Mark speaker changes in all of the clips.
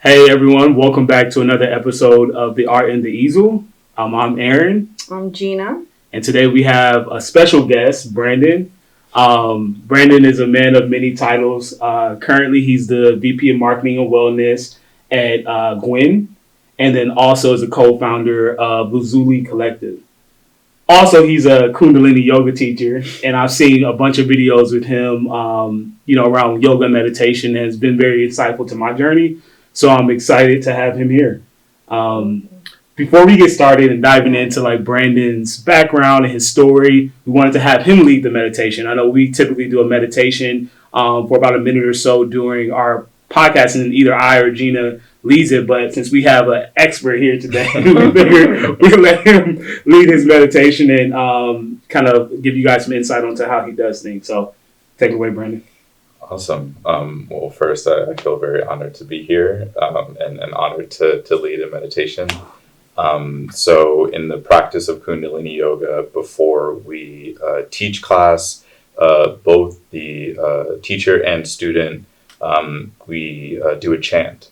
Speaker 1: Hey everyone, welcome back to another episode of The Art and the Easel. I'm Aaron.
Speaker 2: I'm Gina.
Speaker 1: And today we have a special guest, Brandon. Brandon is a man of many titles. Currently, he's the VP of Marketing and Wellness at Gwyn, and then also is a co-founder of Lazuli Collective. Also, he's a Kundalini yoga teacher, and I've seen a bunch of videos with him, around yoga and meditation. And it's been very insightful to my journey. So I'm excited to have him here. Before we get started and diving into like Brandon's background and his story, we wanted to have him lead the meditation. I know we typically do a meditation for about a minute or so during our podcast, and either I or Gina leads it. But since we have an expert here today, we figured we let him lead his meditation and kind of give you guys some insight onto how he does things. So take it away, Brandon.
Speaker 3: Awesome. Well, first, I feel very honored to be here and honored to lead a meditation. So in the practice of Kundalini Yoga, before we teach class, both the teacher and student, we do a chant.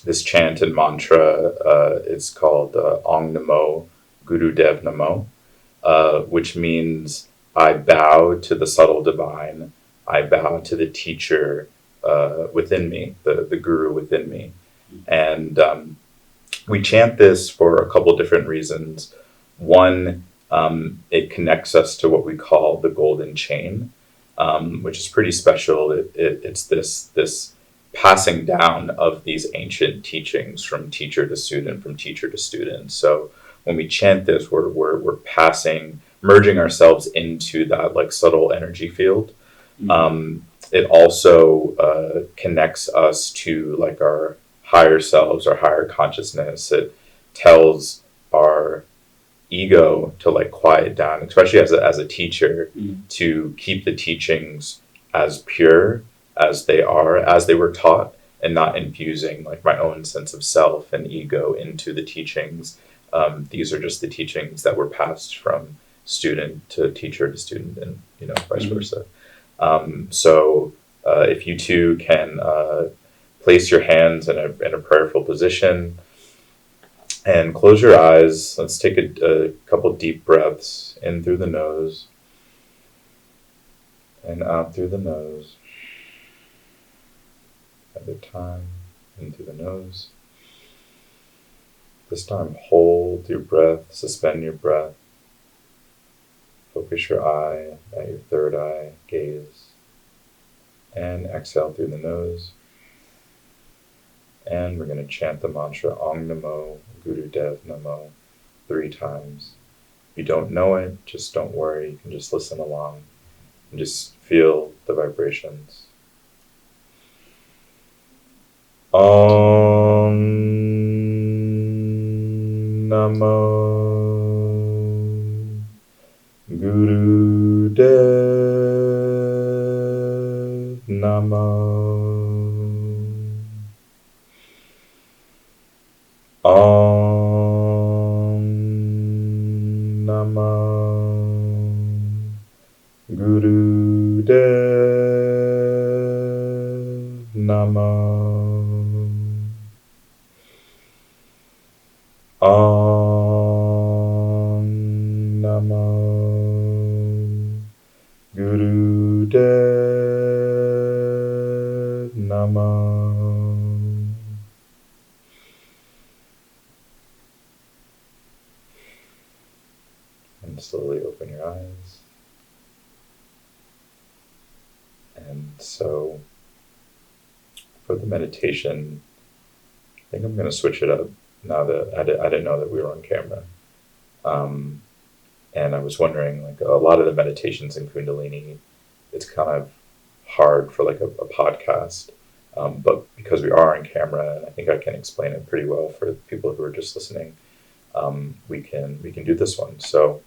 Speaker 3: This chant and mantra is called Ong Namo Guru Dev Namo, which means I bow to the subtle divine. I bow to the teacher within me, the guru within me. And we chant this for a couple different reasons. One, it connects us to what we call the golden chain, which is pretty special. It's this passing down of these ancient teachings from teacher to student, from teacher to student. So when we chant this, we're merging ourselves into that like subtle energy field. It also connects us to like our higher selves, our higher consciousness. It tells our ego to like quiet down, especially as a teacher, to keep the teachings as pure as they were taught, and not infusing like my own sense of self and ego into the teachings. These are just the teachings that were passed from student to teacher to student, and vice versa. So if you too can place your hands in a prayerful position and close your eyes, let's take a couple deep breaths in through the nose and out through the nose. At a time, in through the nose. This time, hold your breath, suspend your breath. Focus your eye at your third eye, gaze, and exhale through the nose. And we're going to chant the mantra Ong Namo Guru Dev Namo 3 times. If you don't know it, just don't worry. You can just listen along and just feel the vibrations. Ong Namo Guru Dev Namo. Om Namo Guru Dev Namo. Om Namo Guru Dev Namo. And slowly open your eyes. And so for the meditation, I think I'm going to switch it up now that I didn't know that we were on camera. And I was wondering, like, a lot of the meditations in Kundalini, it's kind of hard for like a podcast. But because we are on camera, and I think I can explain it pretty well for people who are just listening, we can do this one. So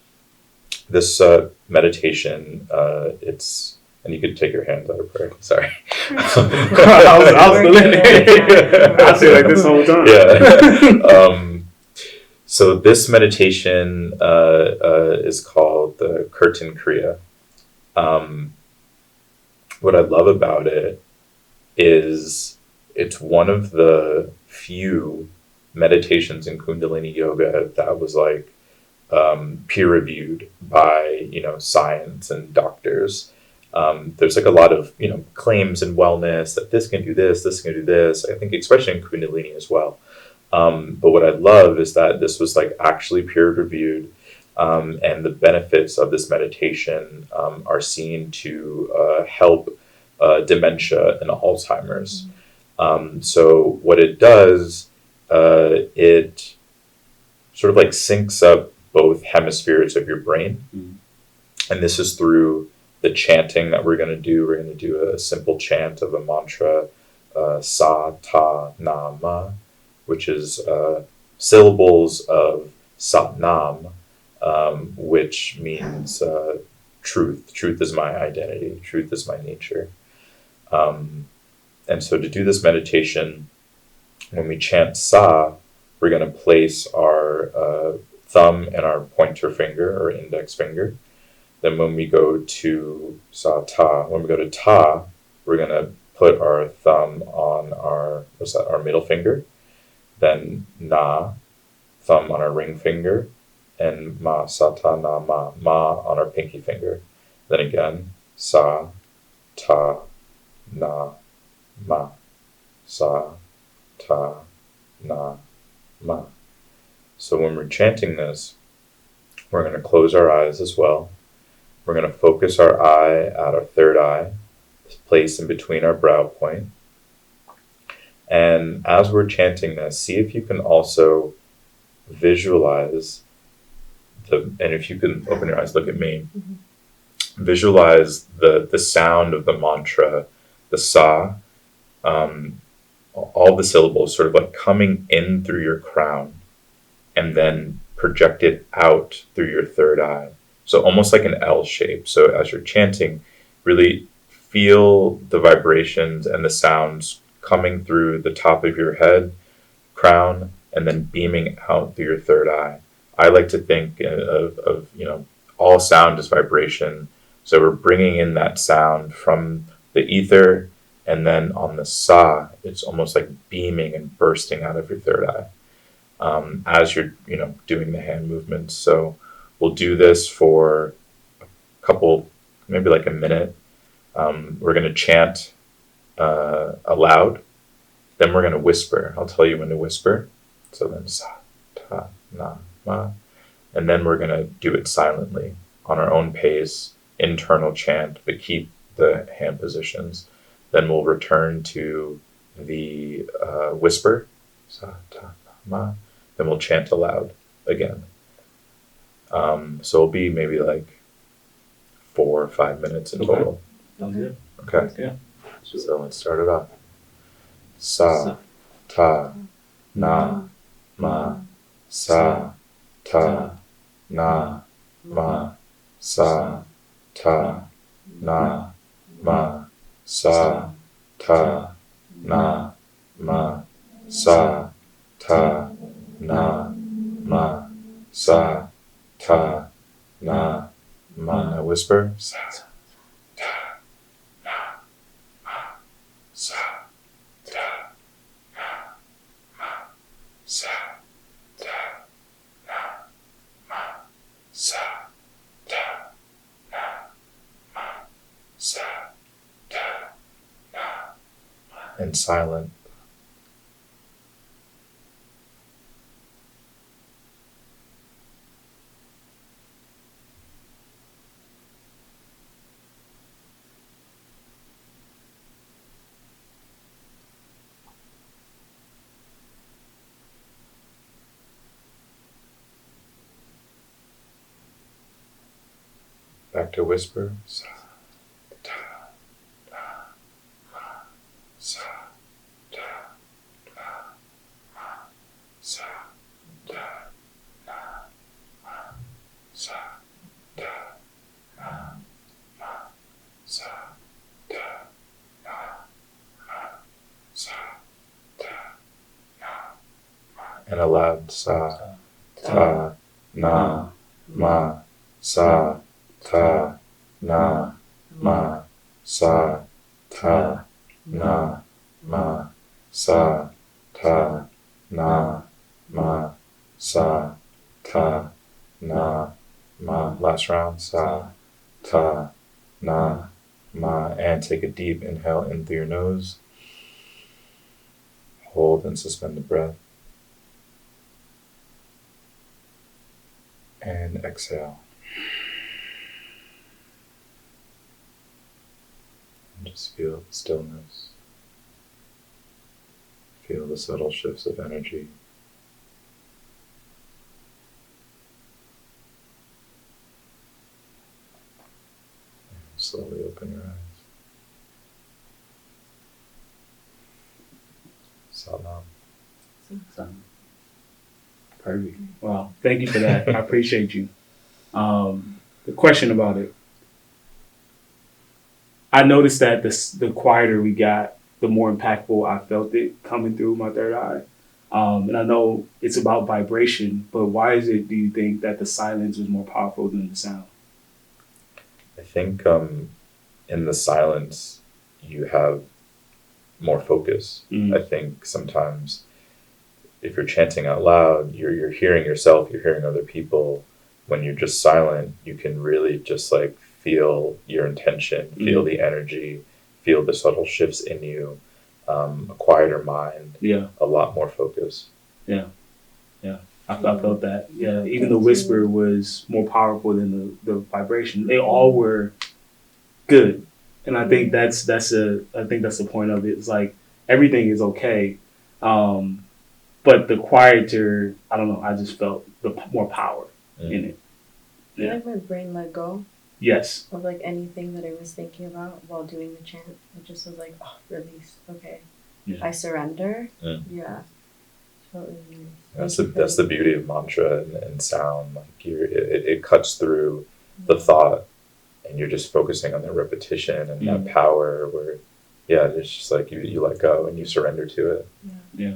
Speaker 3: this meditation, it's, and you could take your hands out of prayer. Sorry.
Speaker 1: I was still in there. I feel like this whole time.
Speaker 3: Yeah. So this meditation is called the Kirtan Kriya. What I love about it is it's one of the few meditations in Kundalini yoga that was like peer reviewed by science and doctors. There's like a lot of claims in wellness that this can do this can do this. I think especially in Kundalini as well. But what I love is that this was like actually peer reviewed, and the benefits of this meditation are seen to help dementia and Alzheimer's. So what it does, it sort of like syncs up both hemispheres of your brain. And this is through the chanting that we're going to do. We're going to do a simple chant of a mantra, sa, ta, na, ma, which is syllables of Sat Nam, which means truth. Truth is my identity. Truth is my nature. And so to do this meditation, when we chant Sa, we're going to place our thumb and our pointer finger or index finger. Then when we go to Sa Ta, when we go to Ta, we're going to put our thumb on our middle finger. Then Na, thumb on our ring finger. And Ma, Sa Ta Na Ma, Ma on our pinky finger. Then again, Sa, Ta, Na, Ma, Sa, Ta, Na, Ma. So when we're chanting this, we're going to close our eyes as well. We're going to focus our eye at our third eye, place in between our brow point. And as we're chanting this, see if you can also visualize and if you can open your eyes, look at me, visualize the sound of the mantra, the Sa, all the syllables sort of like coming in through your crown and then projected out through your third eye. So almost like an L shape. So as you're chanting, really feel the vibrations and the sounds coming through the top of your head, crown, and then beaming out through your third eye. I like to think of all sound as vibration. So we're bringing in that sound from the ether, and then on the Sa, it's almost like beaming and bursting out of your third eye as you're doing the hand movements. So we'll do this for a couple, maybe like a minute. We're going to chant aloud. Then we're going to whisper. I'll tell you when to whisper. So then Sa, Ta, Na, Ma. And then we're going to do it silently on our own pace, internal chant, but keep the hand positions. Then we'll return to the whisper. Sa, Ta, Na, Ma. Then we'll chant aloud again. So it'll be maybe like 4 or 5 minutes in total.
Speaker 1: Sounds good.
Speaker 3: Okay.
Speaker 1: Yeah.
Speaker 3: So let's start it off. Sa, Ta, Na, Ma, Sa, Ta, Na, Ma, Sa, Ta, Na, Ma, Sa, Ta, Na, Ma, Sa, Ta, Na, Ma, Sa, Ta, Na, Ma. Now whisper. Sa, Ta, Na, Ma, Sa, Ta, Na, Ma, Sa, Ta, Na, Ma, Sa, Ta, Na, Ma, Sa, Ta, Na, Ma. And silent. Back to whisper. Sa, Ta, Na, Ma, Sa, Ta, Na, Ma, Sa, Ta, Na, Ma, Sa, Ta, Na, Ma, Sa, Ta, Na, Ma, Sa, Ta, Na, Ma. And aloud. Sa, Ta, Na, Ma, Sa, Ta, Na, Ma, Sa, Ta, Na, Ma, sa, ta, na, ma, sa, ta, na, ma. Last round. Sa, ta, na, ma. And take a deep inhale in through your nose. Hold and suspend the breath. And exhale. And just feel the stillness. Feel the subtle shifts of energy. And slowly open your eyes. Salam.
Speaker 1: Perfect. Wow. Thank you for that. I appreciate you. The question about it. I noticed that the quieter we got, the more impactful I felt it coming through my third eye. And I know it's about vibration, but why is it, do you think, that the silence is more powerful than the sound?
Speaker 3: I think in the silence you have more focus. I think sometimes if you're chanting out loud, you're hearing yourself, you're hearing other people. When you're just silent, you can really just like feel your intention, feel the energy, feel the subtle shifts in you, a quieter mind, a lot more focus.
Speaker 1: Yeah. I felt that. Yeah, even the whisper was more powerful than the vibration. They all were good, and I think that's the point of it. It's like everything is okay, but the quieter, I don't know. I just felt the more power in it.
Speaker 2: I feel like my brain let go.
Speaker 1: Yes.
Speaker 2: Of like anything that I was thinking about while doing the chant. It just was like, oh, release. Okay.
Speaker 1: Yeah.
Speaker 2: I surrender. Yeah. Felt really nice.
Speaker 3: That's the beauty of mantra and sound. Like it cuts through the thought, and you're just focusing on the repetition and that power. Where, it's just like you let go and you surrender to it.
Speaker 1: Yeah.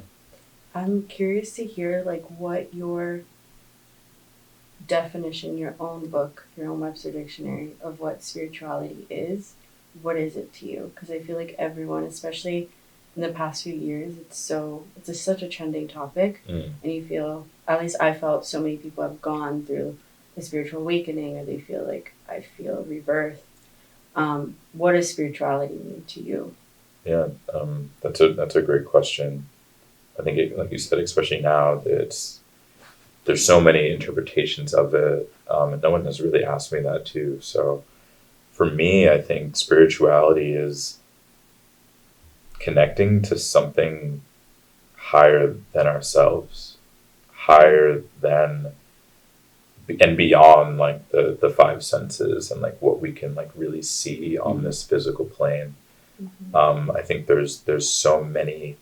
Speaker 2: I'm curious to hear like what your definition, your own book, your own Webster dictionary of what spirituality is. What is it to you? Because I feel like everyone, especially in the past few years, it's such a trending topic, and you feel, at least I felt, so many people have gone through a spiritual awakening, or they feel like, I feel rebirth. What does spirituality mean to you?
Speaker 3: Yeah, that's a great question. I think, like you said, especially now, there's so many interpretations of it, and no one has really asked me that too. So, for me, I think spirituality is connecting to something higher than ourselves, higher than and beyond like the five senses and like what we can like really see on this physical plane. I think there's so many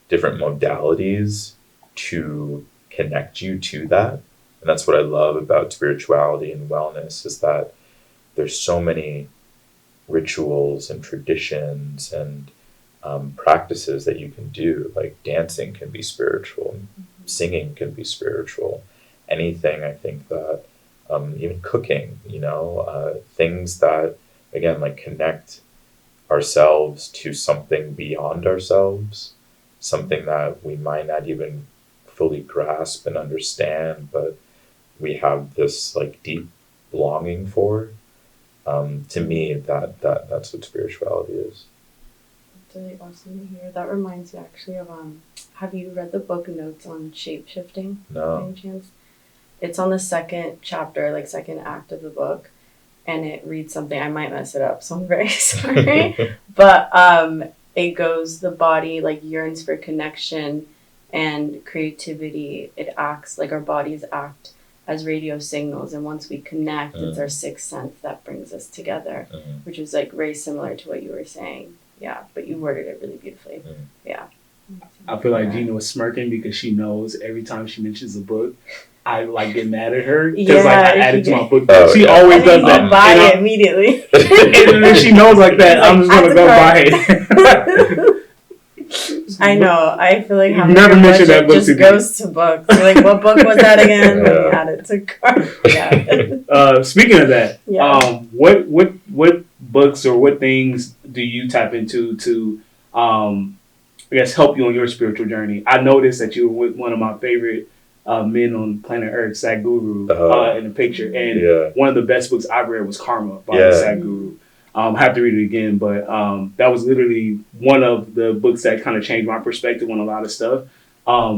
Speaker 3: different modalities to connect you to that, and that's what I love about spirituality and wellness, is that there's so many rituals and traditions and practices that you can do. Like dancing can be spiritual, singing can be spiritual, anything. I think that even cooking, things that again like connect ourselves to something beyond ourselves, something that we might not even fully grasp and understand, but we have this like deep longing for. To me, that's what spirituality is.
Speaker 2: That's really awesome to hear. That reminds me actually of have you read the book Notes on Shape-Shifting?
Speaker 3: No.
Speaker 2: By any chance? It's on the second chapter, like second act of the book, and it reads something, I might mess it up, so I'm very sorry. But it goes, the body like yearns for connection and creativity. It acts like our bodies act as radio signals, and once we connect, it's our sixth sense that brings us together, which is like very similar to what you were saying. Yeah, but you worded it really beautifully. Yeah.
Speaker 1: I feel like Gina was smirking because she knows every time she mentions a book, I like get mad at her because like I add it to my book. She always does that.
Speaker 2: Buy it immediately.
Speaker 1: And then she knows like that. I'm just gonna go buy it.
Speaker 2: I know. I feel like
Speaker 1: You've never mentioned that book
Speaker 2: just
Speaker 1: to me.
Speaker 2: goes to books. You're like, what book was that again? Let me add it to cart. Yeah.
Speaker 1: Speaking of that, what books or what things do you tap into to I guess, help you on your spiritual journey. I noticed that you were with one of my favorite men on planet Earth, Sadghuru, in the picture. And one of the best books I've read was Karma by Sadghuru. I have to read it again, but that was literally one of the books that kind of changed my perspective on a lot of stuff.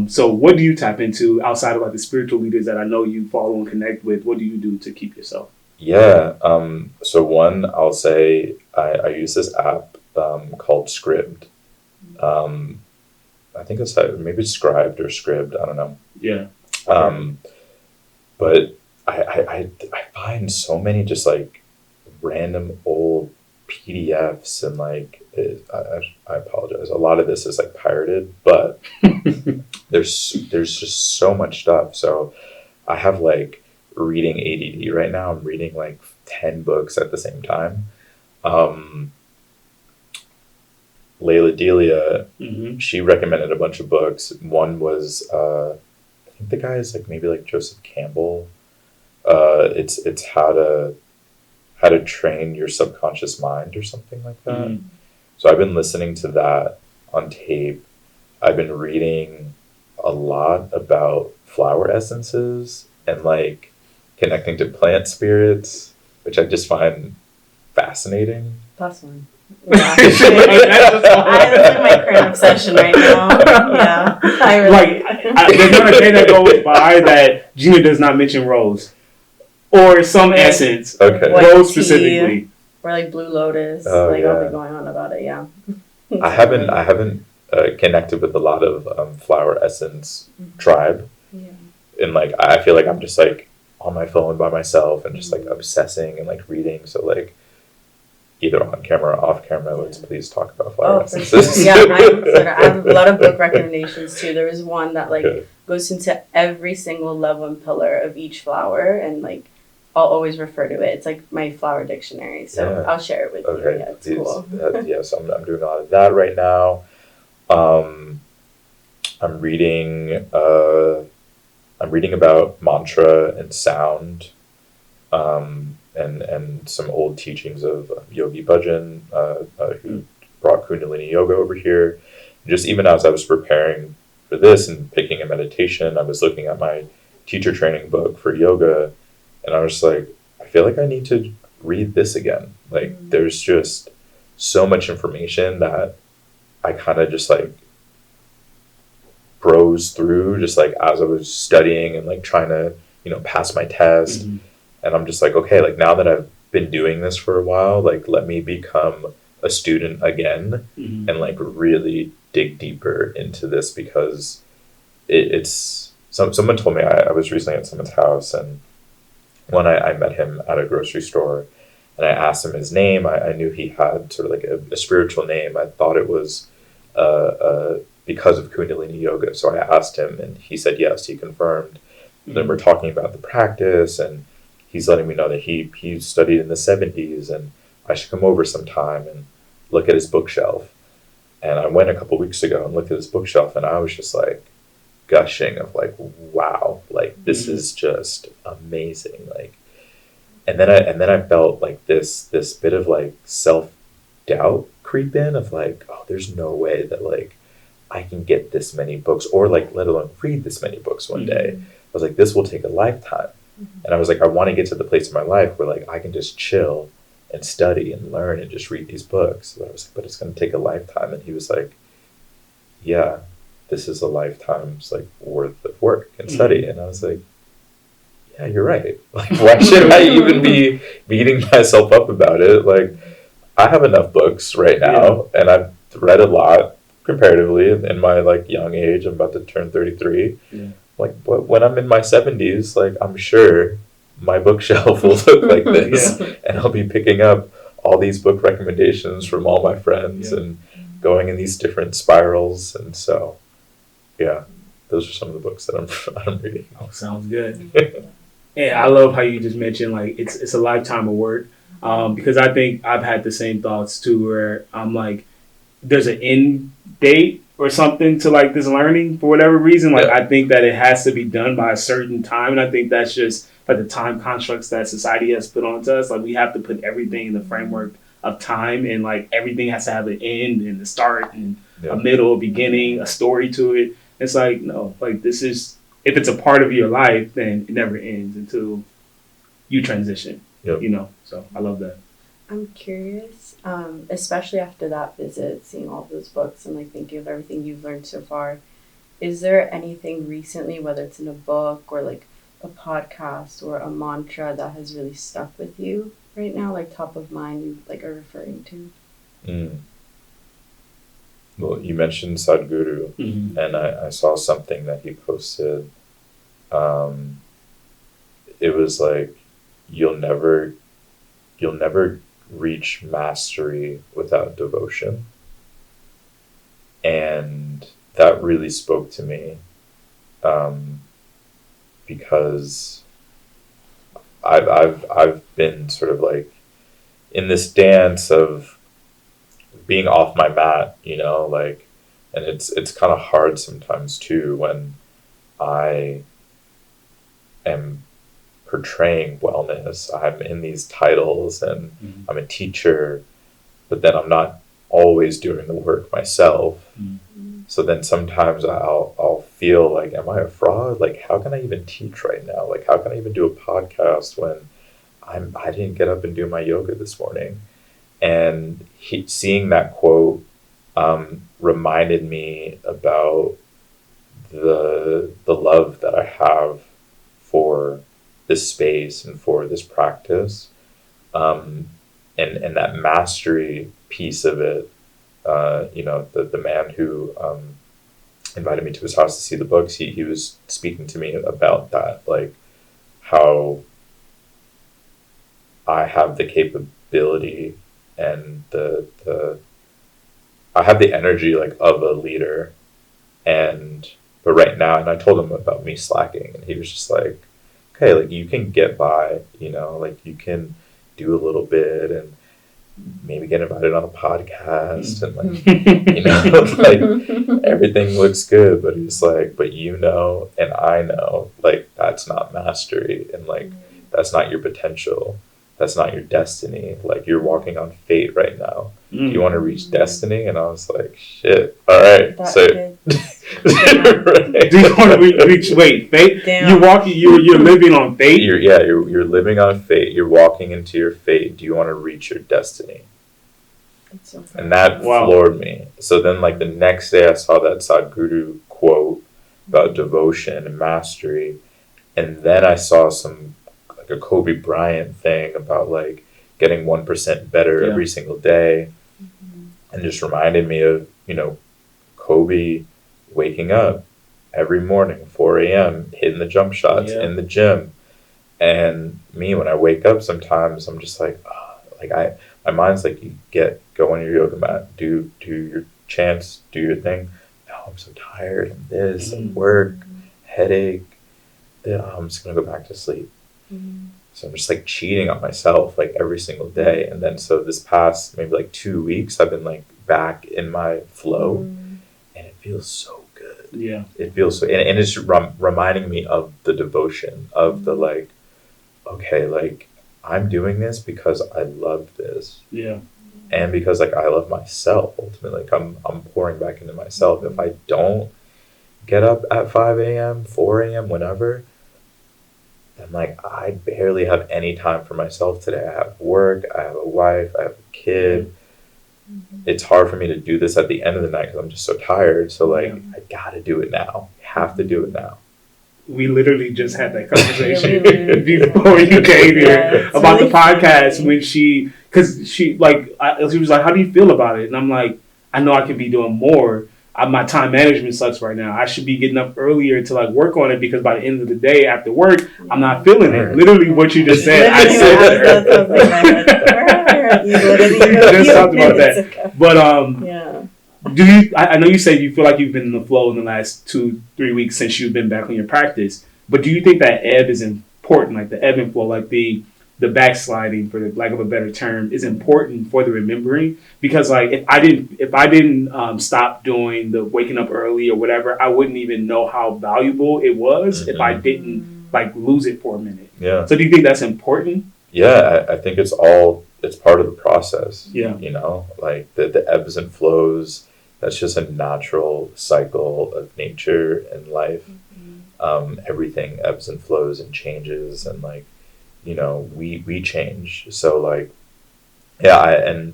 Speaker 1: So what do you tap into outside of like the spiritual leaders that I know you follow and connect with? What do you do to keep yourself?
Speaker 3: Yeah. So one, I'll say I use this app called Scribd. I think it's maybe Scribed or Scribd. I don't know.
Speaker 1: Yeah.
Speaker 3: But I find so many just like random old PDFs and like I apologize. A lot of this is like pirated, but there's just so much stuff. So I have like reading ADD right now. I'm reading like 10 books at the same time. Layla Delia, she recommended a bunch of books. One was I think the guy is like maybe like Joseph Campbell. It's how to train your subconscious mind or something like that. So I've been listening to that on tape. I've been reading a lot about flower essences and like connecting to plant spirits, which I just find fascinating.
Speaker 2: That's one. Yeah. That's like my current obsession right now. Yeah.
Speaker 1: There's not a day that goes by that Gina does not mention rose. Or some essence.
Speaker 3: Okay.
Speaker 1: Rose specifically.
Speaker 2: Or like Blue Lotus. I'll be going on about it, yeah.
Speaker 3: I haven't connected with a lot of flower essence tribe. Yeah. And like I feel like I'm just like on my phone by myself and just like obsessing and like reading. So like either on camera or off camera, let's please talk about flower essences.
Speaker 2: Sure. Yeah, I have a lot of book recommendations too. There is one that like goes into every single level and pillar of each flower, and like I'll always refer to it. It's like my flower dictionary, so I'll share it with you. Yeah, it's cool.
Speaker 3: So I'm doing a lot of that right now. I'm reading about mantra and sound, and some old teachings of Yogi Bhajan, who brought Kundalini Yoga over here. Just even as I was preparing for this and picking a meditation, I was looking at my teacher training book for yoga, and I was like, I feel like I need to read this again. Like, there's just so much information that I kind of just like browse through just like as I was studying and like trying to, pass my test. And I'm just like, okay, like now that I've been doing this for a while, like let me become a student again and like really dig deeper into this, because it's someone told me, I was recently at someone's house, and when I met him at a grocery store and I asked him his name, I knew he had sort of like a spiritual name. I thought it was because of Kundalini Yoga. So I asked him and he said yes, he confirmed. Then we're talking about the practice, and he's letting me know that he studied in the 70s and I should come over sometime and look at his bookshelf. And I went a couple weeks ago and looked at his bookshelf, and I was just like gushing of like, wow, like this is just amazing. Like, and then I felt like this bit of like self-doubt creep in of like, oh, there's no way that like I can get this many books, or like let alone read this many books one day. I was like, this will take a lifetime. And I was like, I want to get to the place in my life where like I can just chill and study and learn and just read these books. But I was like, but it's going to take a lifetime. And he was like, yeah, this is a lifetime's like worth of work and study. And I was like, yeah, you're right. Like, why should I even be beating myself up about it? Like, I have enough books right now, and I've read a lot comparatively in my like young age. I'm about to turn 33. Like, when I'm in my 70s, like, I'm sure my bookshelf will look like this, and I'll be picking up all these book recommendations from all my friends and going in these different spirals. And so, yeah, those are some of the books that I'm reading.
Speaker 1: Oh, sounds good. Yeah, I love how you just mentioned like it's a lifetime of work, because I think I've had the same thoughts too, where I'm like, there's an end date or something to like this learning for whatever reason. Like I think that it has to be done by a certain time, and I think that's just like the time constructs that society has put onto us. Like we have to put everything in the framework of time, and like everything has to have an end and a start and
Speaker 3: Yeah.
Speaker 1: a middle, a beginning, a story to it. It's like, no, like this is, if it's a part of your life, then it never ends until you transition.
Speaker 3: Yep.
Speaker 1: You know, so I love that.
Speaker 2: I'm curious, especially after that visit, seeing all those books and like thinking of everything you've learned so far. Is there anything recently, whether it's in a book or like a podcast or a mantra, that has really stuck with you right now, like top of mind, you like are referring to?
Speaker 3: Well, you mentioned Sadghuru,
Speaker 1: Mm-hmm.
Speaker 3: and I saw something that he posted. It was like, you'll never reach mastery without devotion. And that really spoke to me, because I've been sort of like in this dance of being off my mat, you know, like, and it's kind of hard sometimes too when I am portraying wellness. I'm in these titles and I'm a teacher, but then I'm not always doing the work myself. So then sometimes I'll feel like, am I a fraud? Like, how can I even teach right now? Like, how can I even do a podcast when I didn't get up and do my yoga this morning? And seeing that quote reminded me about the love that I have for this space and for this practice, and that mastery piece of it. You know, the man who invited me to his house to see the books, he was speaking to me about that, like how I have the capability and I have the energy like of a leader, but right now, and I told him about me slacking, and he was just like, okay, like you can get by, you know, like you can do a little bit and maybe get invited on a podcast and like, you know, like everything looks good, but he's like, but you know, and I know, like that's not mastery, and like that's not your potential, that's not your destiny. Like you're walking on fate right now. Do you want to reach destiny? And I was like, shit. All right.
Speaker 1: Right. Do you want to reach? Wait, fate?
Speaker 2: Damn.
Speaker 1: You're walking. You're living on fate.
Speaker 3: You're living on fate. You're walking into your fate. Do you want to reach your destiny?
Speaker 2: That's so
Speaker 3: And that floored me. So then, like the next day, I saw that Sadghuru quote about devotion and mastery, and then I saw a Kobe Bryant thing about like getting 1% better every single day, and just reminded me of, you know, Kobe waking up every morning 4 a.m. hitting the jump shots in the gym, and me when I wake up sometimes I'm just like, my mind's like, you go on your yoga mat, do your chants, do your thing. Oh, I'm so tired, and this and work, headache. I'm just gonna go back to sleep. So I'm just like cheating on myself like every single day. And then so this past maybe like 2 weeks, I've been like back in my flow, and it feels so good.
Speaker 1: Yeah.
Speaker 3: It feels so, and it's reminding me of the devotion of the like, okay, like I'm doing this because I love this.
Speaker 1: Yeah.
Speaker 3: And because like I love myself ultimately. Like I'm pouring back into myself. If I don't get up at 5 a.m., 4 a.m., whenever, I'm like, I barely have any time for myself today. I have work, I have a wife, I have a kid. It's hard for me to do this at the end of the night because I'm just so tired. So like, I gotta do it now. I have to do it now.
Speaker 1: We literally just had that conversation before you came here about the podcast when she was like, how do you feel about it? And I'm like, I know I could be doing more. My time management sucks right now. I should be getting up earlier to like work on it, because by the end of the day after work, I'm not feeling it. Literally what you just said. I said that. You just talked about that. But do you? I know you said you feel like you've been in the flow in the last 2-3 weeks since you've been back on your practice. But do you think that ebb is important, like the ebb and flow, like the backsliding, for the lack of a better term, is important for the remembering? Because like if I didn't stop doing the waking up early or whatever, I wouldn't even know how valuable it was if I didn't like lose it for a minute.
Speaker 3: Yeah.
Speaker 1: So do you think that's important?
Speaker 3: Yeah, I think it's all it's part of the process.
Speaker 1: Yeah.
Speaker 3: You know, like the ebbs and flows, that's just a natural cycle of nature and life. Everything ebbs and flows and changes, and like, you know, we change. So like, yeah,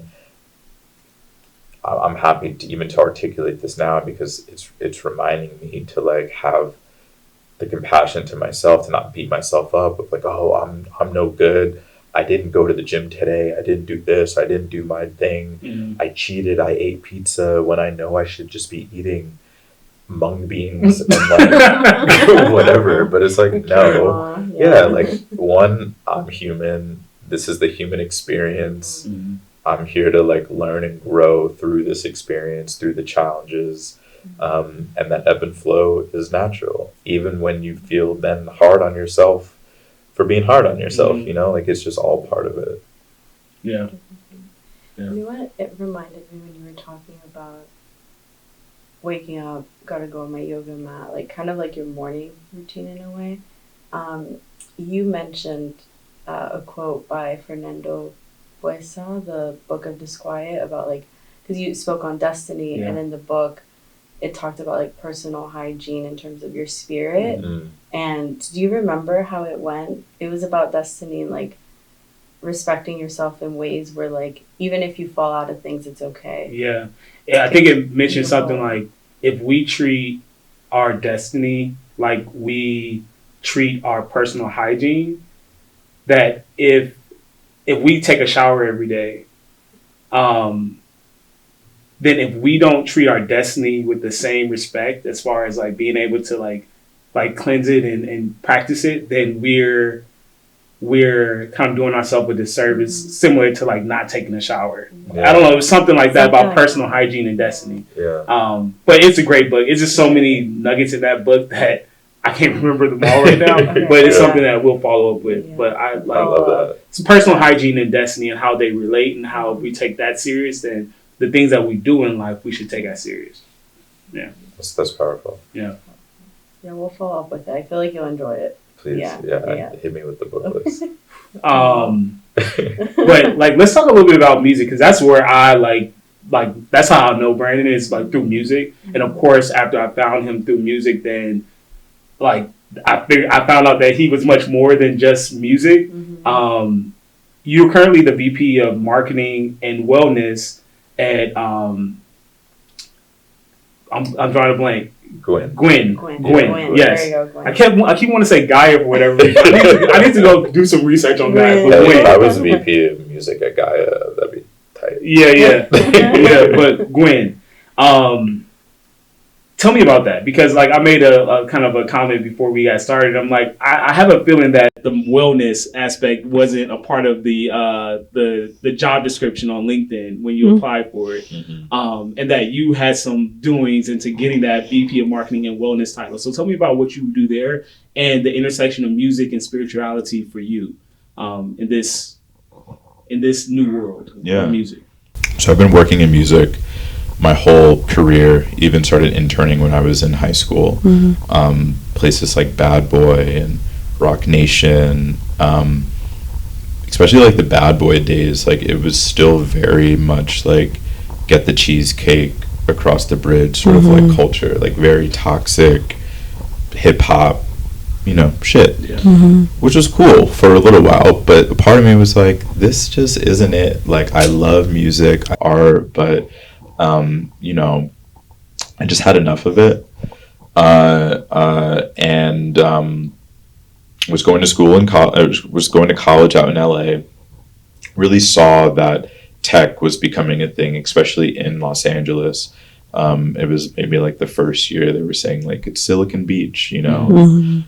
Speaker 3: I'm happy to even to articulate this now, because it's reminding me to like have the compassion to myself, to not beat myself up of like, oh, I'm no good. I didn't go to the gym today. I didn't do this. I didn't do my thing. I cheated. I ate pizza when I know I should just be eating mung beans and like whatever. But it's like, no, yeah, like one, I'm human. This is the human experience. I'm here to like learn and grow through this experience, through the challenges. And that ebb and flow is natural, even when you feel then hard on yourself for being hard on yourself, you know, like it's just all part of it.
Speaker 1: Yeah.
Speaker 2: You know what? It reminded me when you were talking about waking up, gotta go on my yoga mat, like kind of like your morning routine in a way. You mentioned a quote by Fernando Buesa, the Book of Disquiet, about like, because you spoke on destiny, and in the book it talked about like personal hygiene in terms of your spirit. And do you remember how it went? It was about destiny and like respecting yourself in ways where like even if you fall out of things, it's okay.
Speaker 1: Yeah, I think it mentioned something like, if we treat our destiny like we treat our personal hygiene, that if we take a shower every day, then if we don't treat our destiny with the same respect as far as like being able to like cleanse it and practice it, then we're kind of doing ourselves a disservice, similar to like not taking a shower. I don't know, it was something like that about personal hygiene and destiny. But it's a great book. It's just so many nuggets in that book that I can't remember them all right now, but it's something that we'll follow up with. But I love that. It's personal hygiene and destiny and how they relate, and how if we take that serious, then the things that we do in life, we should take that serious. Yeah.
Speaker 3: That's powerful.
Speaker 2: Yeah, we'll follow up with it. I feel like you'll enjoy it.
Speaker 3: Please, hit me with the book list.
Speaker 1: But like, let's talk a little bit about music, because that's where I like that's how I know Brandon is, like through music. And of course, after I found him through music, then like I found out that he was much more than just music. You're currently the VP of Marketing and Wellness at I'm drawing a blank. Gwen. Yes. There you go, Gwen. I keep wanting to say Gaia for whatever reason. I need to go do some research on Gaia. But
Speaker 3: if I was VP of music at Gaia, that'd be tight.
Speaker 1: Yeah. But Gwen, tell me about that, because like I made a kind of a comment before we got started. I'm like, I have a feeling that the wellness aspect wasn't a part of the job description on LinkedIn when you applied for it, and that you had some doings into getting that VP of Marketing and Wellness title. So tell me about what you do there and the intersection of music and spirituality for you in this new world of music.
Speaker 4: So I've been working in music my whole career, even started interning when I was in high school. Places like Bad Boy and Rock Nation, especially like the Bad Boy days, like it was still very much like get the cheesecake across the bridge sort of like culture, like very toxic hip hop, you know, shit, which was cool for a little while. But a part of me was like, this just isn't it. Like, I love music, art, but you know, I just had enough of it, and was going to school in was going to college out in LA. Really saw that tech was becoming a thing, especially in Los Angeles. It was maybe like the first year they were saying like it's Silicon Beach, you know.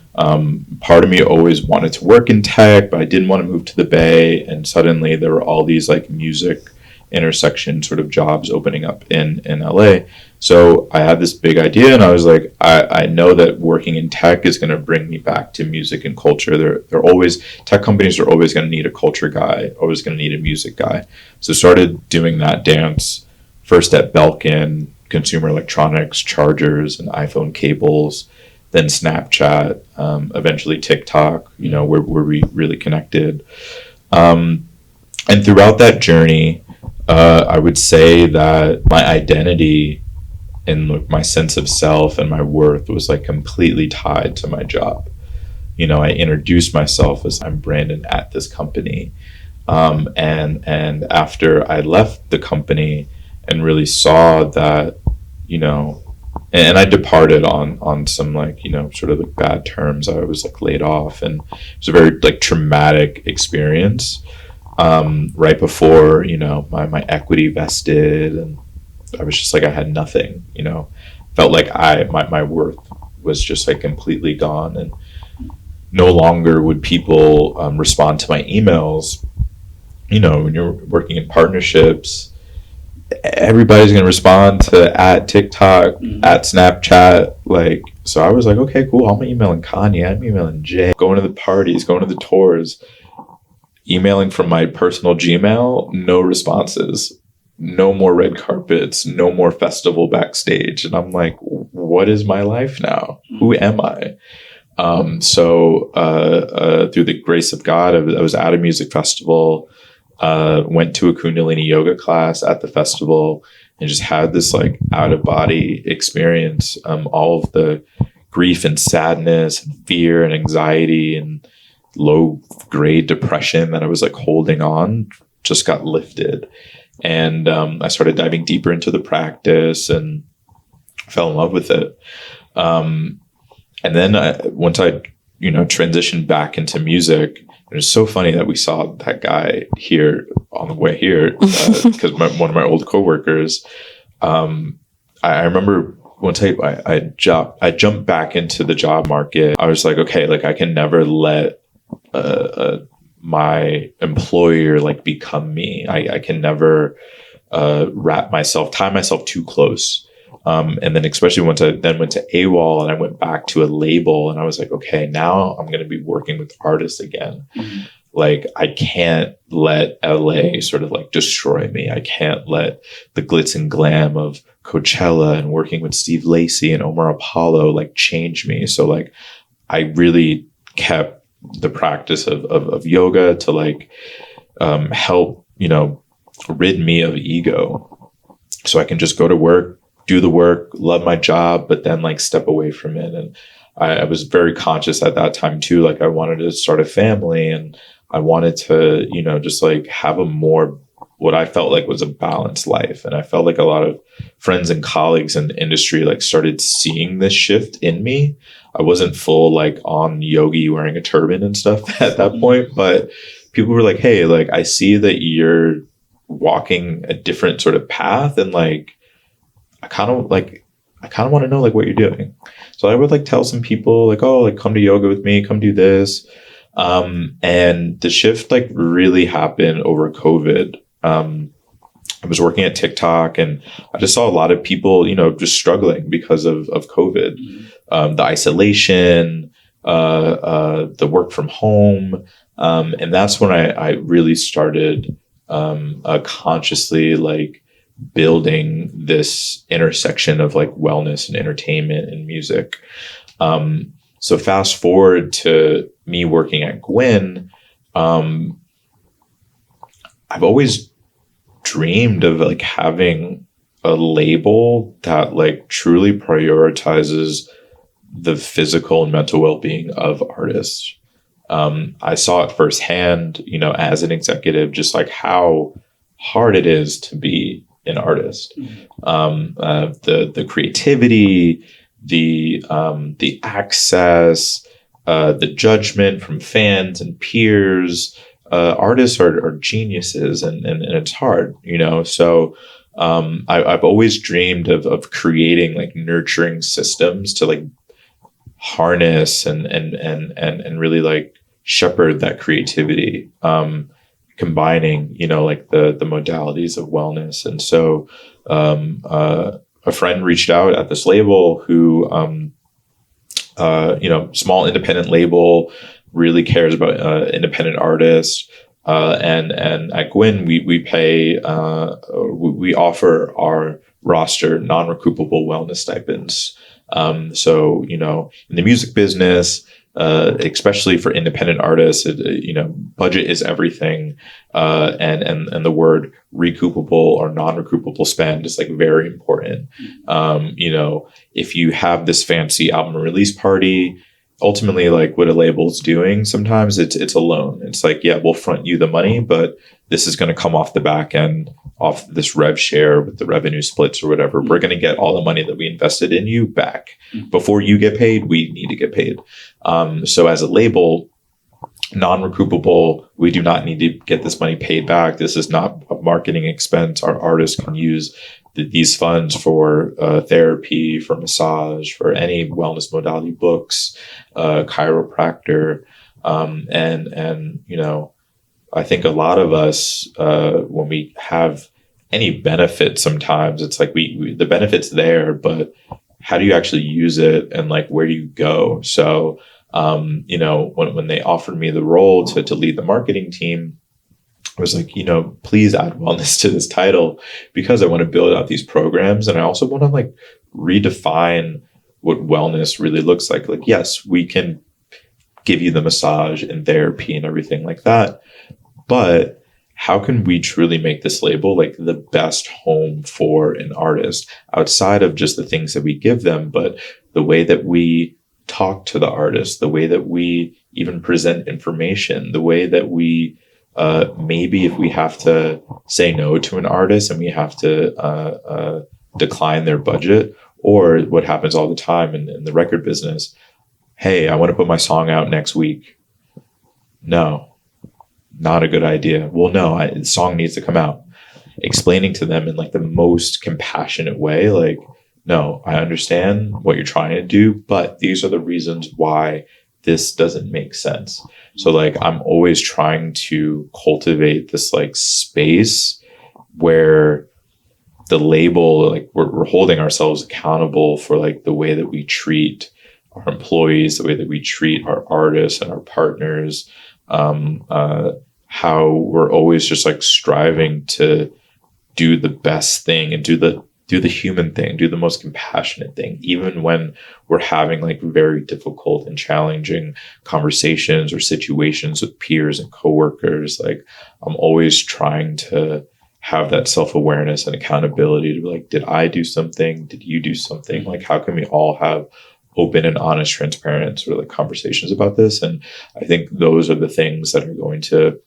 Speaker 4: Part of me always wanted to work in tech, but I didn't want to move to the Bay. And suddenly there were all these like music intersection sort of jobs opening up in LA. So I had this big idea, and I was like, I know that working in tech is going to bring me back to music and culture. They're always, tech companies are always going to need a culture guy, always going to need a music guy. So started doing that dance first at Belkin, consumer electronics, chargers and iPhone cables, then Snapchat, eventually TikTok, you know, where we really connected. And throughout that journey, I would say that my identity and like my sense of self and my worth was like completely tied to my job. You know, I introduced myself as I'm Brandon at this company. And after I left the company and really saw that, you know, and I departed on some like, you know, sort of like bad terms. I was like laid off, and it was a very like traumatic experience. Right before, you know, my equity vested, and I was just like, I had nothing, you know, felt like my worth was just like completely gone. And no longer would people respond to my emails. You know, when you're working in partnerships, everybody's going to respond to at TikTok, at Snapchat. Like, so I was like, okay, cool. I'm emailing Kanye. I'm emailing Jay. Going to the parties, going to the tours, emailing from my personal Gmail, no responses. No more red carpets, no more festival backstage. And I'm like, what is my life now? Who am I? So through the grace of God, I was at a music festival, went to a Kundalini yoga class at the festival, and just had this like out of body experience. All of the grief and sadness and fear and anxiety and low grade depression that I was like holding on just got lifted. And I started diving deeper into the practice and fell in love with it. And then once I, you know, transitioned back into music, it was so funny that we saw that guy here on the way here because one of my old coworkers. I remember once I jumped back into the job market. I was like, okay, like I can never let my employer like become me. I can never tie myself too close. And then especially once I then went to AWOL and I went back to a label, and I was like, okay, now I'm going to be working with artists again. Mm-hmm. Like I can't let LA sort of like destroy me. I can't let the glitz and glam of Coachella and working with Steve Lacy and Omar Apollo like change me. So like I really kept the practice of yoga to like help, you know, rid me of ego, so I can just go to work, do the work, love my job, but then like step away from it. And I was very conscious at that time too. Like I wanted to start a family, and I wanted to, you know, just like have a more, what I felt like was a balanced life. And I felt like a lot of friends and colleagues in the industry like started seeing this shift in me. I wasn't full like on yogi wearing a turban and stuff at that point, but people were like, hey, like I see that you're walking a different sort of path, and like I kind of want to know like what you're doing. So I would like tell some people like, oh, like come to yoga with me, come do this. And the shift like really happened over COVID. I was working at TikTok, and I just saw a lot of people, you know, just struggling because of COVID, the isolation, the work from home. And that's when I really started consciously like building this intersection of like wellness and entertainment and music. So fast forward to me working at Gwyn, I've always dreamed of like having a label that like truly prioritizes the physical and mental well-being of artists. I saw it firsthand, you know, as an executive, just like how hard it is to be an artist. The creativity, the access, the judgment from fans and peers. Artists are geniuses, and it's hard, you know. So I've always dreamed of creating like nurturing systems to like harness and really like shepherd that creativity, combining, you know, like the modalities of wellness. And so a friend reached out at this label who you know, small independent label, really cares about independent artists. And at Gwyn, we pay, we offer our roster non-recoupable wellness stipends. So, you know, in the music business, especially for independent artists, budget is everything. And the word recoupable or non-recoupable spend is like very important. If you have this fancy album release party, ultimately, like what a label's doing, sometimes it's a loan. It's like, yeah, we'll front you the money, but this is going to come off the back end, off this rev share with the revenue splits or whatever. We're going to get all the money that we invested in you back. Before you get paid, we need to get paid. So as a label, non-recoupable, we do not need to get this money paid back. This is not a marketing expense. Our artists can use these funds for therapy, for massage, for any wellness modality, books, chiropractor. I think a lot of us, when we have any benefit, sometimes it's like the benefit's there, but how do you actually use it, and like where do you go? So when they offered me the role to lead the marketing team, I was like, please add wellness to this title, because I want to build out these programs. And I also want to like redefine what wellness really looks like. Like, yes, we can give you the massage and therapy and everything like that, but how can we truly make this label like the best home for an artist, outside of just the things that we give them, but the way that we talk to the artist, the way that we even present information, the way that we maybe if we have to say no to an artist and we have to decline their budget, or what happens all the time in the record business, hey, I want to put my song out next week. No, not a good idea. Well, no, the song needs to come out. Explaining to them in like the most compassionate way, like, no, I understand what you're trying to do, but these are the reasons why this doesn't make sense. So like, I'm always trying to cultivate this like space where the label, like we're holding ourselves accountable for like the way that we treat our employees, the way that we treat our artists and our partners, how we're always just like striving to do the best thing and do the human thing, do the most compassionate thing, even when we're having like very difficult and challenging conversations or situations with peers and coworkers. Like, I'm always trying to have that self-awareness and accountability to be like, did I do something? Did you do something? Like, how can we all have open and honest, transparent sort of like conversations about this? And I think those are the things that are going to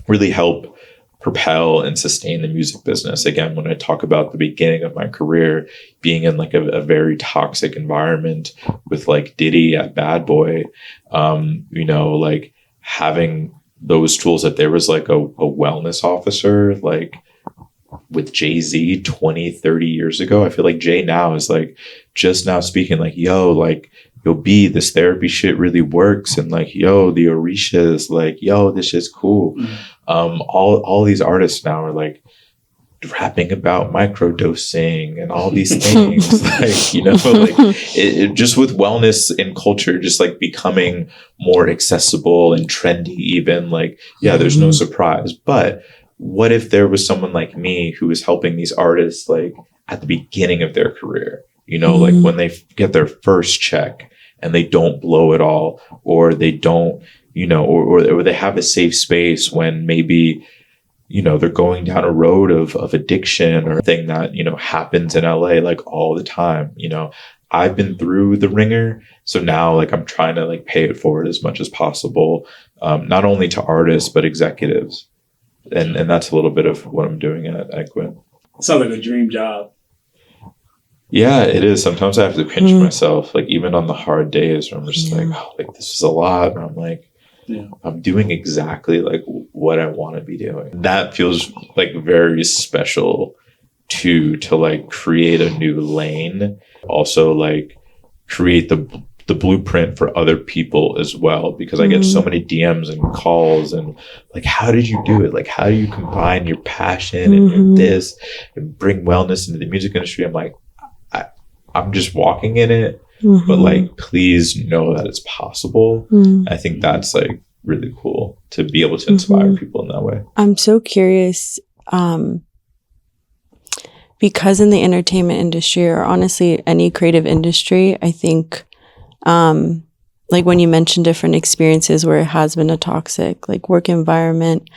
Speaker 4: really help propel and sustain the music business. Again, when I talk about the beginning of my career, being in like a very toxic environment with like Diddy at Bad Boy, like having those tools, that there was like a wellness officer, like with Jay-Z 20, 30 years ago. I feel like Jay now is like just now speaking like, yo, like, yo, B, this therapy shit really works. And like, yo, the Orisha is like, yo, this shit's cool. All these artists now are like rapping about microdosing and all these things. Like, just with wellness and culture, just like becoming more accessible and trendy, even like, yeah, there's no surprise. But what if there was someone like me who was helping these artists like at the beginning of their career, like when they get their first check and they don't blow it all, or they don't, or they have a safe space when maybe, they're going down a road of addiction or thing that, happens in LA like all the time. I've been through the ringer. So now like I'm trying to like pay it forward as much as possible, not only to artists, but executives. And that's a little bit of what I'm doing at Quinn.
Speaker 1: Sounds like a dream job.
Speaker 4: Yeah, it is. Sometimes I have to pinch myself, like even on the hard days where I'm just like, oh, like this is a lot. And I'm like, I'm doing exactly like what I want to be doing. That feels like very special to like create a new lane. Also like create the blueprint for other people as well, because I get so many DMs and calls and like, how did you do it? Like, how do you combine your passion and this and bring wellness into the music industry? I'm like, I'm just walking in it, but like, please know that it's possible. I think that's like really cool to be able to inspire people in that way.
Speaker 5: I'm so curious, because in the entertainment industry, or honestly any creative industry, I think like when you mentioned different experiences where it has been a toxic like work environment,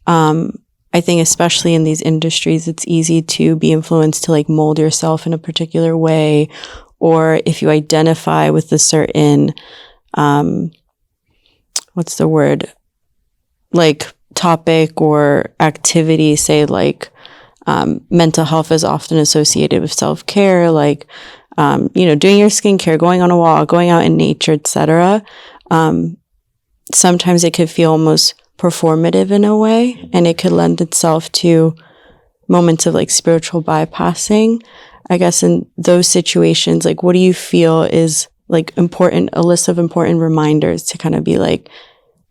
Speaker 5: I think especially in these industries, it's easy to be influenced to like mold yourself in a particular way. Or if you identify with a certain, what's the word? Like topic or activity, say like mental health is often associated with self-care, like, doing your skincare, going on a walk, going out in nature, etc. Sometimes it could feel almost performative in a way, and it could lend itself to moments of like spiritual bypassing. I guess in those situations, like what do you feel is like important, a list of important reminders to kind of be like,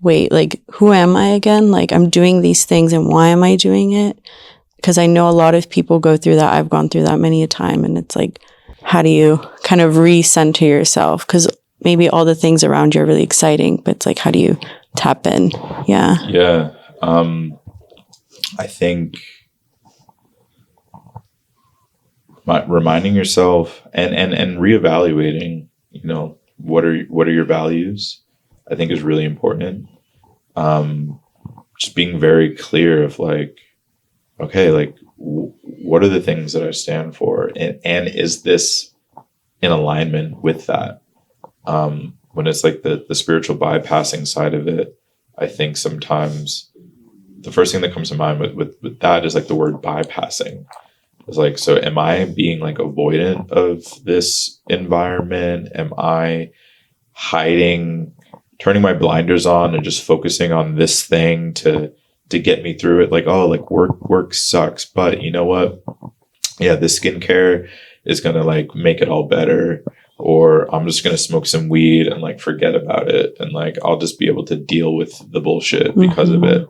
Speaker 5: wait, like who am I again? Like I'm doing these things and why am I doing it? Because I know a lot of people go through that. I've gone through that many a time, and it's like, how do you kind of recenter yourself? Because maybe all the things around you are really exciting, but it's like, how do you tap in?
Speaker 4: Yeah. I think reminding yourself and reevaluating, what are your values, I think is really important. Just being very clear of like, okay, like what are the things that I stand for, and is this in alignment with that? When it's like the spiritual bypassing side of it, I think sometimes the first thing that comes to mind with that is like the word bypassing. It's like, so am I being like avoidant of this environment? Am I hiding, turning my blinders on and just focusing on this thing to get me through it? Like, oh, like work sucks, but you know what? Yeah, the skincare is going to like make it all better. Or I'm just going to smoke some weed and like forget about it. And like, I'll just be able to deal with the bullshit because of it.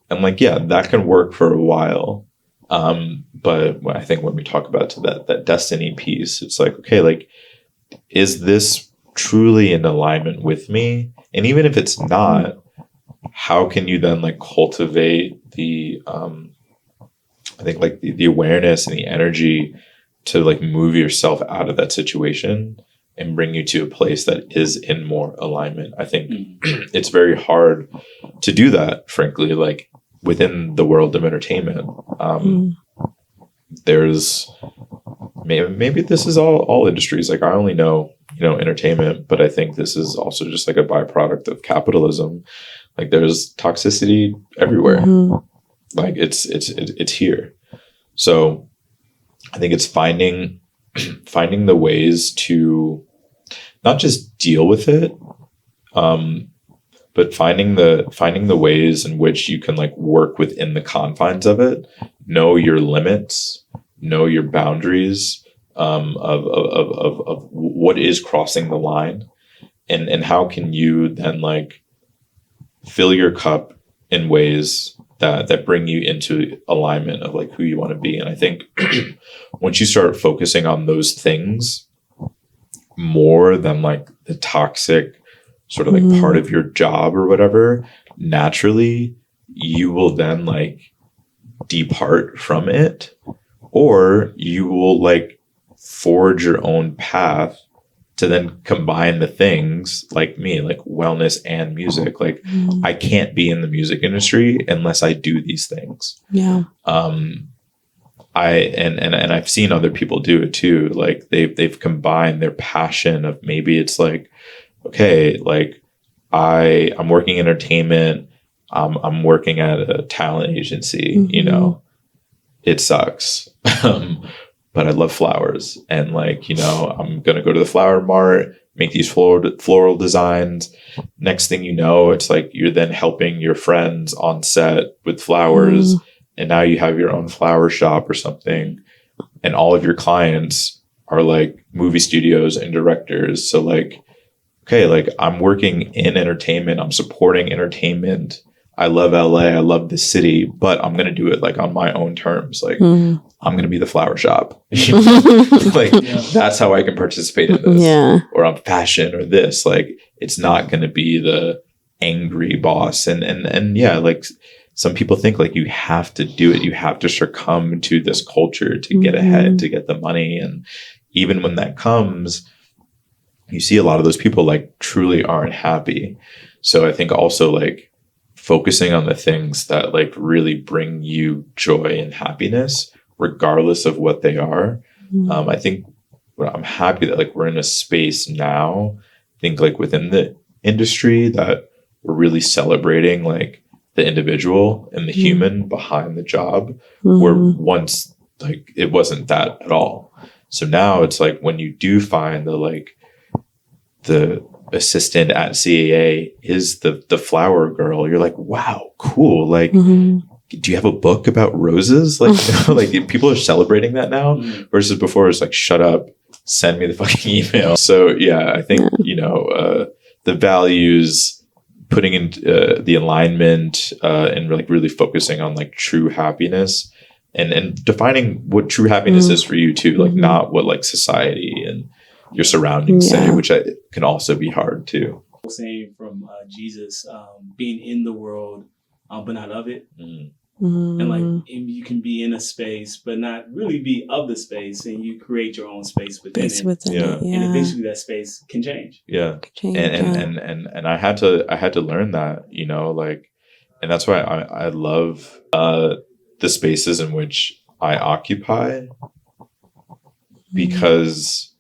Speaker 4: And like, yeah, that can work for a while. But I think when we talk about that destiny piece, it's like, okay, like, is this truly in alignment with me? And even if it's not, how can you then like cultivate the, I think like the awareness and the energy to like move yourself out of that situation and bring you to a place that is in more alignment. I think it's very hard to do that, frankly, like within the world of entertainment. There's maybe this is all industries. Like I only know, entertainment, but I think this is also just like a byproduct of capitalism. Like there's toxicity everywhere. Like it's here. So I think it's finding the ways to not just deal with it, but finding the ways in which you can like work within the confines of it, know your limits, know your boundaries, of what is crossing the line, and how can you then like fill your cup in ways that bring you into alignment of like who you want to be. And I think once you start focusing on those things more than like the toxic sort of like part of your job or whatever, naturally you will then like depart from it, or you will like forge your own path to then combine the things like me, like wellness and music. Like I can't be in the music industry unless I do these things.
Speaker 5: Yeah.
Speaker 4: I've seen other people do it too. Like they've combined their passion of, maybe it's like, okay, like I'm working in entertainment. I'm working at a talent agency, it sucks. But I love flowers, and like, I'm going to go to the flower mart, make these floral designs. Next thing you know, it's like you're then helping your friends on set with flowers. And now you have your own flower shop or something. And all of your clients are like movie studios and directors. So like, okay, like I'm working in entertainment. I'm supporting entertainment. I love LA. I love the city, but I'm going to do it like on my own terms. Like I'm going to be the flower shop. Like that's how I can participate in this.
Speaker 5: Yeah.
Speaker 4: Or I'm fashion or this. Like it's not going to be the angry boss. And yeah, like some people think like you have to do it. You have to succumb to this culture to get ahead, to get the money. And even when that comes, you see a lot of those people like truly aren't happy. So I think also like focusing on the things that like really bring you joy and happiness, regardless of what they are. I think I'm happy that like we're in a space now, I think like within the industry, that we're really celebrating like the individual and the human behind the job, where once like it wasn't that at all. So now it's like when you do find the assistant at CAA is the flower girl, you're like, wow, cool. Like, do you have a book about roses? Like, you know, like people are celebrating that now versus before it's like, shut up, send me the fucking email. So yeah, I think, you know, the values, putting in the alignment and like really focusing on like true happiness and defining what true happiness is for you too, like not what like society and your surroundings say, which can also be hard too.
Speaker 1: Saying from Jesus, being in the world, but not of it.
Speaker 5: Mm-hmm.
Speaker 1: And like you can be in a space, but not really be of the space, and you create your own space within it. And eventually that space can change.
Speaker 4: And I had to learn that, you know, like, and that's why I love the spaces in which I occupy, because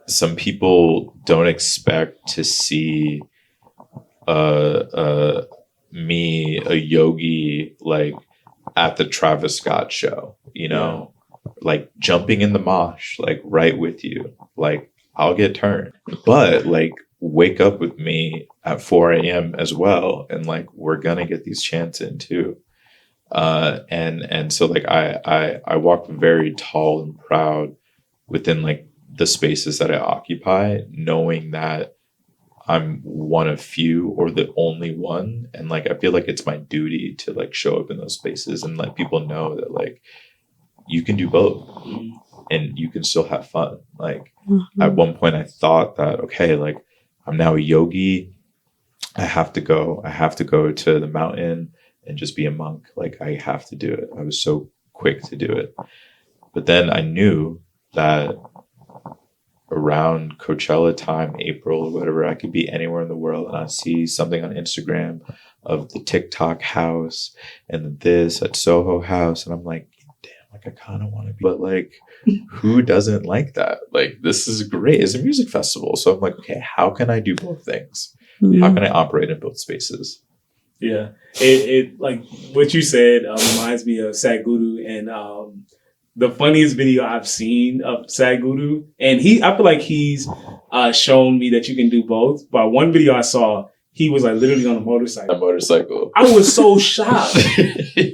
Speaker 4: some people don't expect to see me, a yogi, like at the Travis Scott show, you know, like jumping in the mosh, like right with you, like I'll get turned, but like wake up with me at 4 a.m. as well, and like we're gonna get these chants in too. And so like I walk very tall and proud within like the spaces that I occupy, knowing that I'm one of few or the only one. And like, I feel like it's my duty to like show up in those spaces and let people know that like, you can do both and you can still have fun. Like at one point I thought that, okay, like I'm now a yogi. I have to go to the mountain and just be a monk. Like I have to do it. I was so quick to do it. But then I knew that around Coachella time, April or whatever, I could be anywhere in the world and I see something on Instagram of the TikTok house and this at Soho House, and I'm like, damn, like I kind of want to be, but like who doesn't like that? Like this is great. It's a music festival. So I'm like, okay, how can I do both things? How can I operate in both spaces?
Speaker 1: Yeah, it like what you said reminds me of Sadghuru, and the funniest video I've seen of Sadghuru, and I feel like he's shown me that you can do both. But one video I saw, he was like literally on a motorcycle. I was so shocked.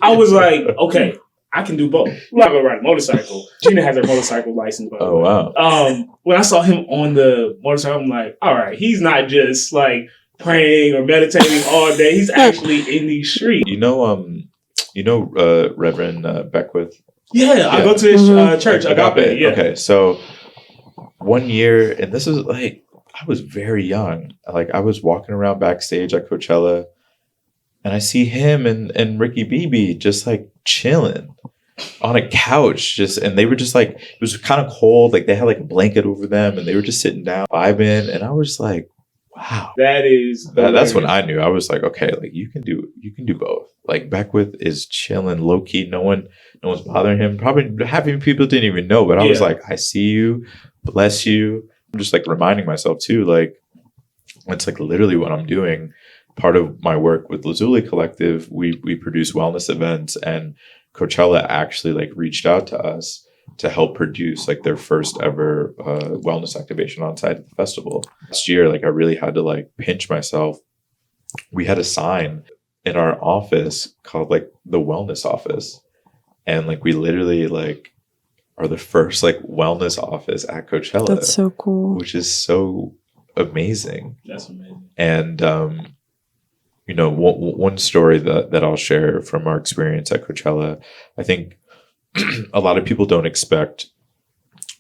Speaker 1: I was like, okay, I can do both. I'm not gonna ride a motorcycle. Gina has her motorcycle license. By the way.
Speaker 4: Wow.
Speaker 1: When I saw him on the motorcycle, I'm like, all right, he's not just like praying or meditating all day. He's actually in these streets.
Speaker 4: You know, Reverend Beckwith.
Speaker 1: Yeah, I go to his church, Agape. Yeah.
Speaker 4: Okay, so one year, and this is like, I was very young. Like I was walking around backstage at Coachella, and I see him and Ricky Bebe just like chilling on a couch, and they were just like, it was kind of cold. Like they had like a blanket over them, and they were just sitting down, vibing, and I was like, wow, that's when I knew. I was like, okay, like you can do both. Like Beckwith is chilling, low key. No one's bothering him. Probably half of people didn't even know, but I was like, I see you, bless you. I'm just like reminding myself too, like it's like literally what I'm doing. Part of my work with Lazuli Collective, we produce wellness events, and Coachella actually like reached out to us to help produce like their first ever wellness activation on site at the festival. Last year, like I really had to like pinch myself. We had a sign in our office called like the wellness office. And like we literally like are the first like wellness office at Coachella.
Speaker 5: That's so cool.
Speaker 4: Which is so amazing.
Speaker 1: That's amazing.
Speaker 4: And you know, one story that I'll share from our experience at Coachella, I think a lot of people don't expect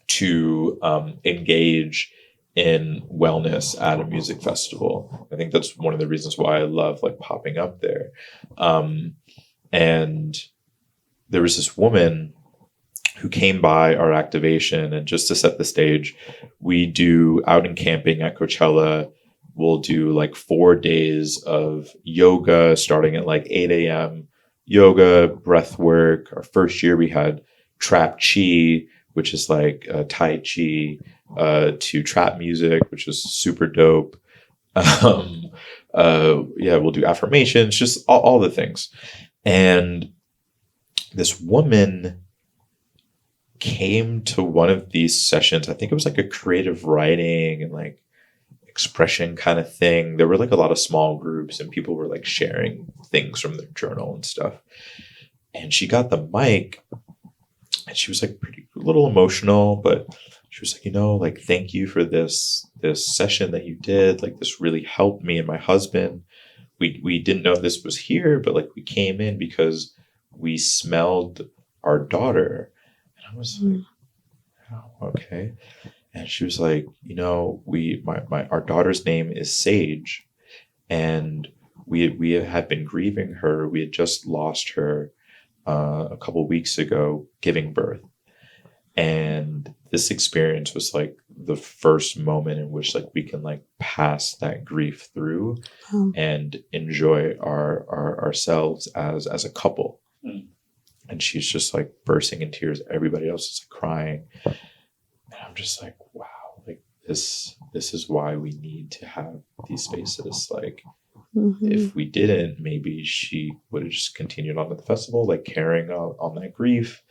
Speaker 4: to engage in wellness at a music festival. I think that's one of the reasons why I love like popping up there. And there was this woman who came by our activation. And just to set the stage, we do out in camping at Coachella. We'll do like 4 days of yoga starting at like 8 a.m. Yoga, breath work. Our first year we had trap chi, which is like Tai Chi, to trap music, which is super dope. Yeah, we'll do affirmations, just all the things. And this woman came to one of these sessions. I think it was like a creative writing and like expression kind of thing. There were like a lot of small groups and people were like sharing things from their journal and stuff. And she got the mic and she was like a little emotional, but she was like, like, thank you for this session that you did. Like, this really helped me and my husband. We didn't know this was here, but like we came in because we smelled our daughter. And I was like, oh, okay. And she was like, our daughter's name is Sage, and we had been grieving her. We had just lost her a couple of weeks ago, giving birth, and this experience was like the first moment in which like we can like pass that grief through and enjoy ourselves as a couple. And she's just like bursting in tears. Everybody else is like crying. And I'm just like, wow, like this is why we need to have these spaces. Like if we didn't, maybe she would have just continued on with the festival, like carrying on that grief,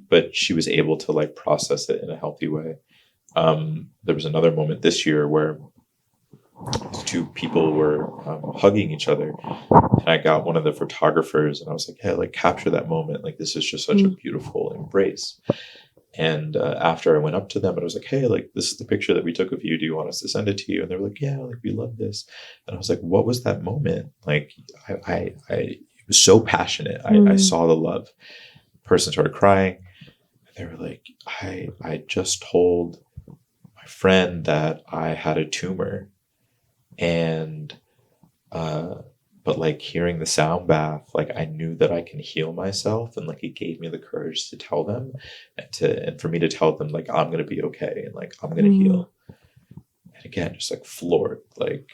Speaker 4: but she was able to like process it in a healthy way. There was another moment this year where two people were hugging each other, and I got one of the photographers and I was like, hey, like capture that moment. Like this is just such a beautiful embrace. And after I went up to them and I was like, hey, like this is the picture that we took of you. Do you want us to send it to you? And they were like, yeah, like we love this. And I was like, what was that moment? Like I it was so passionate. I saw the love. The person started crying. And they were like, I just told my friend that I had a tumor. And but like hearing the sound bath, like I knew that I can heal myself, and like it gave me the courage to tell them and for me to tell them like I'm gonna be okay and like I'm gonna heal. And again, just like floored, like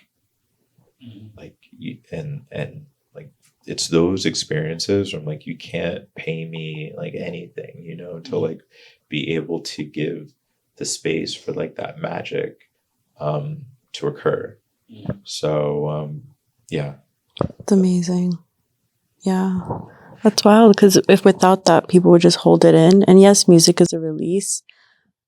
Speaker 4: and like it's those experiences where I'm like, you can't pay me like anything, to like be able to give the space for like that magic to occur. So yeah.
Speaker 5: It's amazing. Yeah. That's wild, because if without that, people would just hold it in. And yes, music is a release,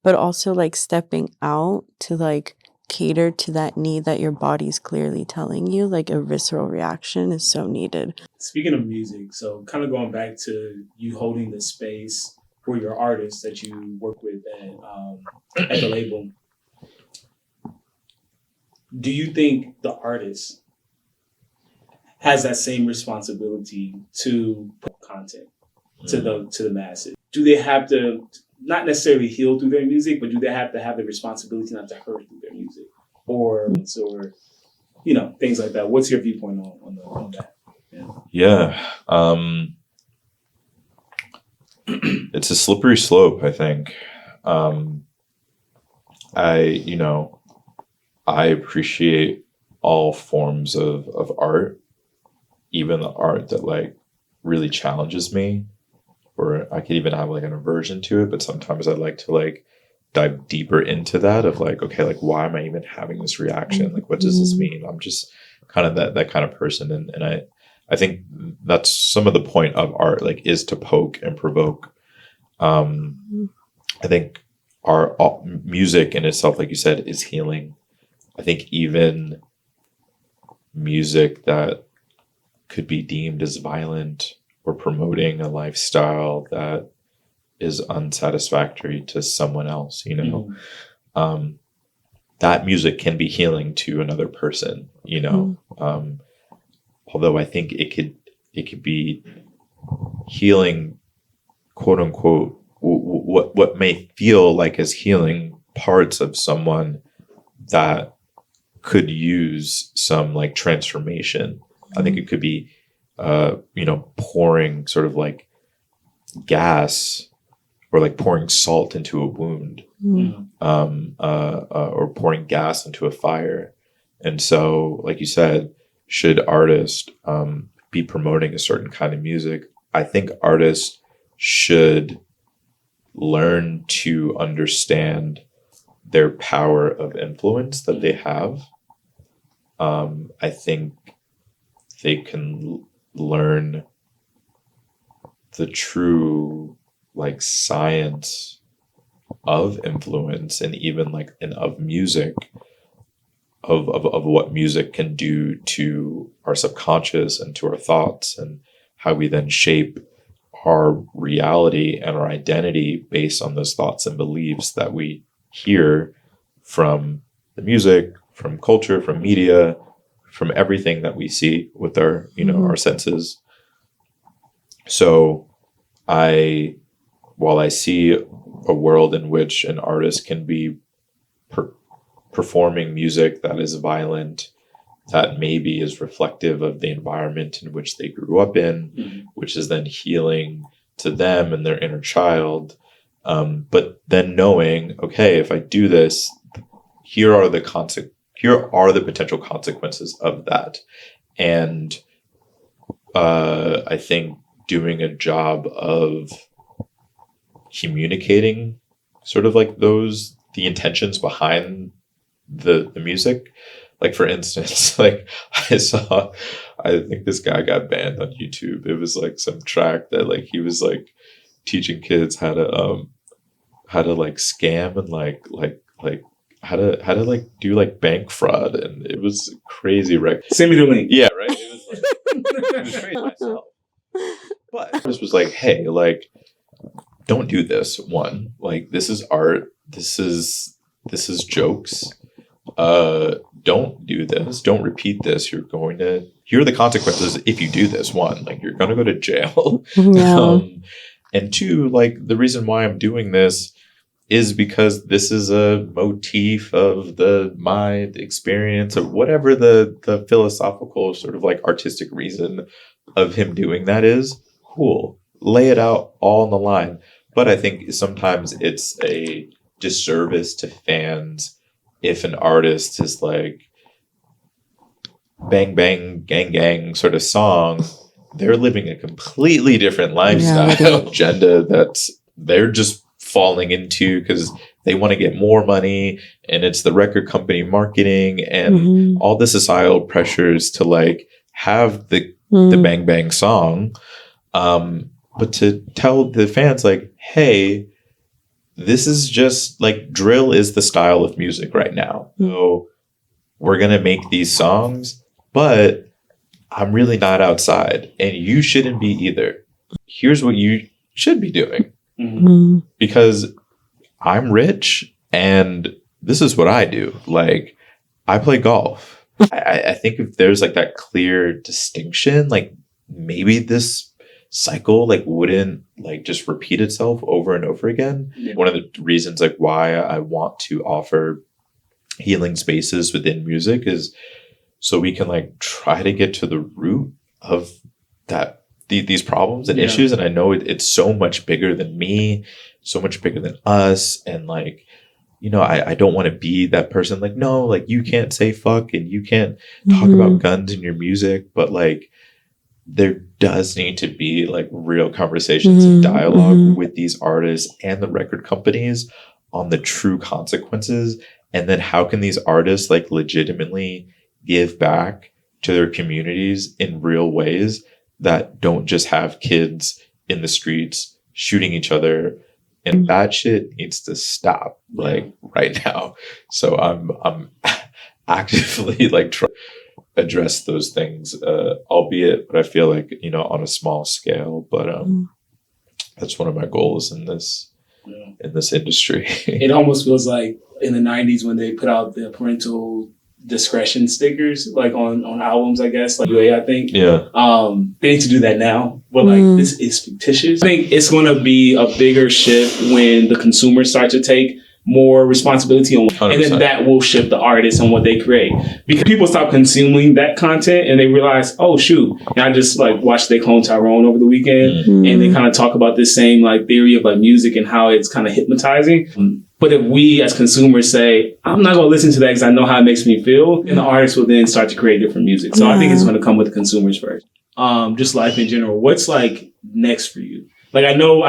Speaker 5: but also like stepping out to like cater to that need that your body's clearly telling you, like a visceral reaction is so needed.
Speaker 1: Speaking of music, so kind of going back to you holding the space for your artists that you work with at the label, do you think the artist has that same responsibility to put content to the masses? Do they have to not necessarily heal through their music, but do they have to have the responsibility not to hurt through their music, or things like that? What's your viewpoint on that?
Speaker 4: Yeah. It's a slippery slope, I think. I appreciate all forms of art, even the art that like really challenges me, or I could even have like an aversion to it. But sometimes I like to like dive deeper into that of like, okay, like why am I even having this reaction? Like, what does this mean? I'm just kind of that kind of person. And I think that's some of the point of art, like, is to poke and provoke. I think our music in itself, like you said, is healing. I think even music that could be deemed as violent or promoting a lifestyle that is unsatisfactory to someone else, that music can be healing to another person, although I think it could be healing, quote unquote, what may feel like as healing parts of someone that could use some like transformation. I think it could be, pouring sort of like gas or like pouring salt into a wound, or pouring gas into a fire. And so, like you said, should artists be promoting a certain kind of music? I think artists should learn to understand their power of influence that they have. I think they can learn the true like science of influence, and even like and of music, of what music can do to our subconscious and to our thoughts, and how we then shape our reality and our identity based on those thoughts and beliefs that we hear from the music, from culture, from media, from everything that we see with our, our senses. So while I see a world in which an artist can be performing music that is violent, that maybe is reflective of the environment in which they grew up in, which is then healing to them and their inner child. But then knowing, okay, if I do this, here are the potential consequences of that. And I think doing a job of communicating sort of like the intentions behind the music. Like, for instance, like I think this guy got banned on YouTube. It was like some track that like he was like teaching kids how to like scam and like how to like do like bank fraud, and it was crazy. Right?
Speaker 1: Send me the link.
Speaker 4: Yeah, right. It was like it was crazy myself. But this was like, hey, like, don't do this. One, like, this is art. This is jokes. Don't do this. Don't repeat this. Here are the consequences if you do this. One, like, you're going to go to jail.
Speaker 5: Yeah.
Speaker 4: And two, like, the reason why I'm doing this is because this is a motif of the mind experience, or whatever the philosophical sort of like artistic reason of him doing that is. Cool. Lay it out all on the line. But I think sometimes it's a disservice to fans if an artist is like bang bang gang gang sort of song. They're living a completely different lifestyle agenda that's they're just falling into because they want to get more money, and it's the record company marketing and all the societal pressures to like have the bang bang song. But to tell the fans like, hey, this is just like drill is the style of music right now. So we're going to make these songs, but I'm really not outside, and you shouldn't be either. Here's what you should be doing. Because I'm rich and this is what I do. Like, I play golf. I think if there's like that clear distinction, like maybe this cycle like wouldn't like just repeat itself over and over again. One of the reasons like why I want to offer healing spaces within music is so we can like try to get to the root of that these problems and issues. And I know it's so much bigger than me, so much bigger than us. And like, I don't want to be that person like, no, like you can't say fuck and you can't talk about guns in your music. But like, there does need to be like real conversations and dialogue with these artists and the record companies on the true consequences. And then how can these artists like legitimately give back to their communities in real ways that don't just have kids in the streets shooting each other. And that shit needs to stop like right now. So I'm actively like trying to address those things, albeit, but I feel like, on a small scale, but that's one of my goals in this industry.
Speaker 1: It almost feels like in the 90s when they put out the parental discretion stickers, like on albums, I guess, like UA, I think. Yeah. They need to do that now, but like this is fictitious. I think it's going to be a bigger shift when the consumers start to take more responsibility on,
Speaker 4: 100%.
Speaker 1: and then that will shift the artist and what they create. Because people stop consuming that content and they realize, oh shoot, and I just like watched They Clone Tyrone over the weekend, and they kind of talk about this same like theory of like music and how it's kind of hypnotizing. But if we as consumers say, I'm not going to listen to that because I know how it makes me feel, and the artist will then start to create different music. So I think it's going to come with the consumers first. Just life in general. What's like next for you? Like I know,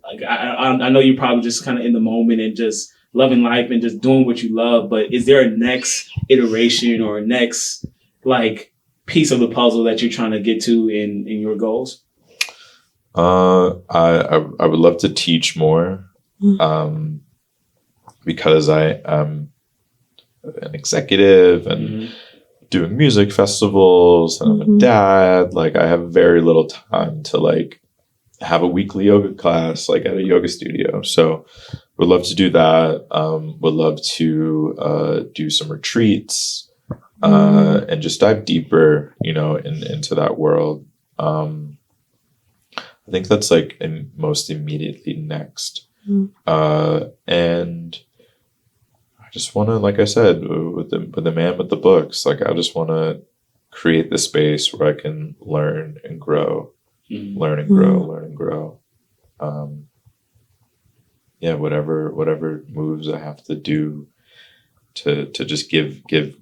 Speaker 1: like I know you're probably just kind of in the moment and just loving life and just doing what you love. But is there a next iteration or a next like piece of the puzzle that you're trying to get to in your goals?
Speaker 4: I would love to teach more, because I am an executive and doing music festivals, and I'm a dad. Like I have very little time to like have a weekly yoga class like at a yoga studio. So would love to do that. Would love to do some retreats and just dive deeper, you know, into that world. I think that's like most immediately next. And I just want to, like I said, with the man with the books, like I just want to create the space where I can learn and grow. Learn and grow. Yeah, whatever moves I have to do to just give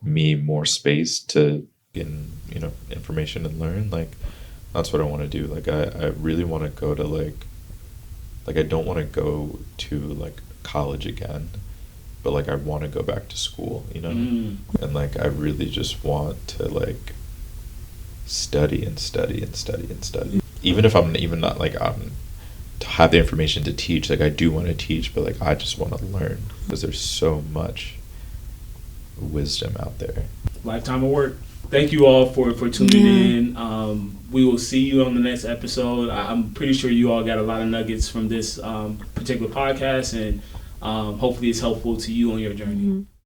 Speaker 4: me more space to get, you know, information and learn. Like that's what I want to do. Like I really want to go to like I don't want to go to like college again, but like I want to go back to school, you know? And like I really just want to like study. Even if I'm even not like to have the information to teach, like I do want to teach, but like I just want to learn because there's so much wisdom out there.
Speaker 1: Lifetime of work. Thank you all for tuning in. We will see you on the next episode. I'm pretty sure you all got a lot of nuggets from this particular podcast, and hopefully it's helpful to you on your journey.